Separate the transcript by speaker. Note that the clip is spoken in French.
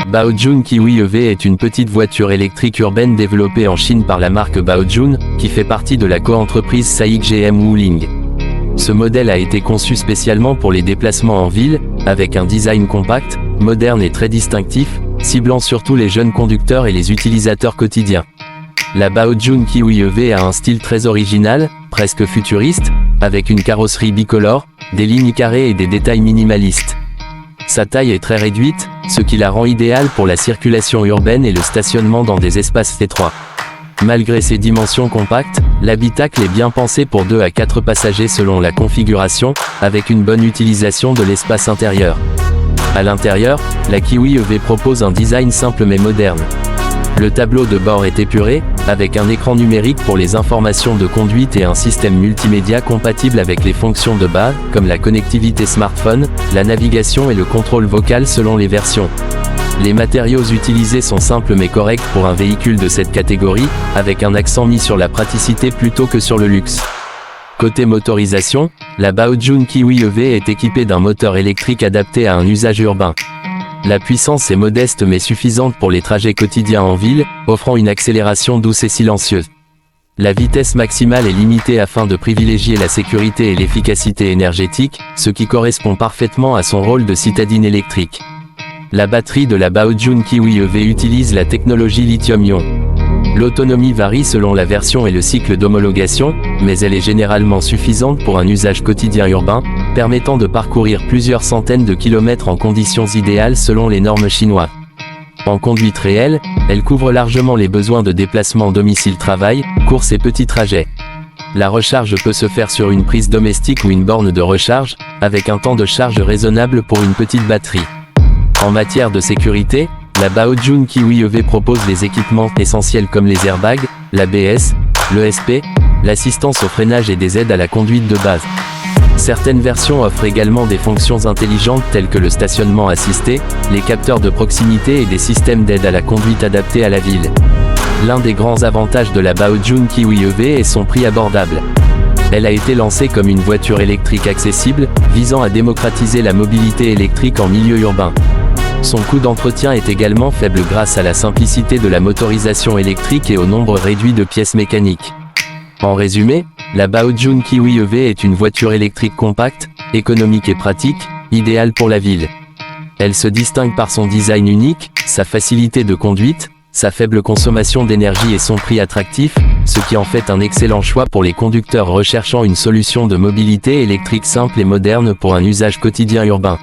Speaker 1: Baojun Kiwi EV est une petite voiture électrique urbaine développée en Chine par la marque Baojun, qui fait partie de la coentreprise SAIC GM Wuling. Ce modèle a été conçu spécialement pour les déplacements en ville, avec un design compact, moderne et très distinctif, ciblant surtout les jeunes conducteurs et les utilisateurs quotidiens. La Baojun Kiwi EV a un style très original, presque futuriste, avec une carrosserie bicolore, des lignes carrées et des détails minimalistes. Sa taille est très réduite, ce qui la rend idéale pour la circulation urbaine et le stationnement dans des espaces étroits. Malgré ses dimensions compactes, l'habitacle est bien pensé pour 2 à 4 passagers selon la configuration, avec une bonne utilisation de l'espace intérieur. À l'intérieur, la Kiwi EV propose un design simple mais moderne. Le tableau de bord est épuré, avec un écran numérique pour les informations de conduite et un système multimédia compatible avec les fonctions de base, comme la connectivité smartphone, la navigation et le contrôle vocal selon les versions. Les matériaux utilisés sont simples mais corrects pour un véhicule de cette catégorie, avec un accent mis sur la praticité plutôt que sur le luxe. Côté motorisation, la Baojun Kiwi EV est équipée d'un moteur électrique adapté à un usage urbain. La puissance est modeste mais suffisante pour les trajets quotidiens en ville, offrant une accélération douce et silencieuse. La vitesse maximale est limitée afin de privilégier la sécurité et l'efficacité énergétique, ce qui correspond parfaitement à son rôle de citadine électrique. La batterie de la Baojun Kiwi EV utilise la technologie lithium-ion. L'autonomie varie selon la version et le cycle d'homologation, mais elle est généralement suffisante pour un usage quotidien urbain, permettant de parcourir plusieurs centaines de kilomètres en conditions idéales selon les normes chinoises. En conduite réelle, elle couvre largement les besoins de déplacement domicile-travail, courses et petits trajets. La recharge peut se faire sur une prise domestique ou une borne de recharge, avec un temps de charge raisonnable pour une petite batterie. En matière de sécurité, la Baojun Kiwi EV propose les équipements essentiels comme les airbags, l'ABS, l'ESP, l'assistance au freinage et des aides à la conduite de base. Certaines versions offrent également des fonctions intelligentes telles que le stationnement assisté, les capteurs de proximité et des systèmes d'aide à la conduite adaptés à la ville. L'un des grands avantages de la Baojun Kiwi EV est son prix abordable. Elle a été lancée comme une voiture électrique accessible, visant à démocratiser la mobilité électrique en milieu urbain. Son coût d'entretien est également faible grâce à la simplicité de la motorisation électrique et au nombre réduit de pièces mécaniques. En résumé, la Baojun Kiwi EV est une voiture électrique compacte, économique et pratique, idéale pour la ville. Elle se distingue par son design unique, sa facilité de conduite, sa faible consommation d'énergie et son prix attractif, ce qui en fait un excellent choix pour les conducteurs recherchant une solution de mobilité électrique simple et moderne pour un usage quotidien urbain.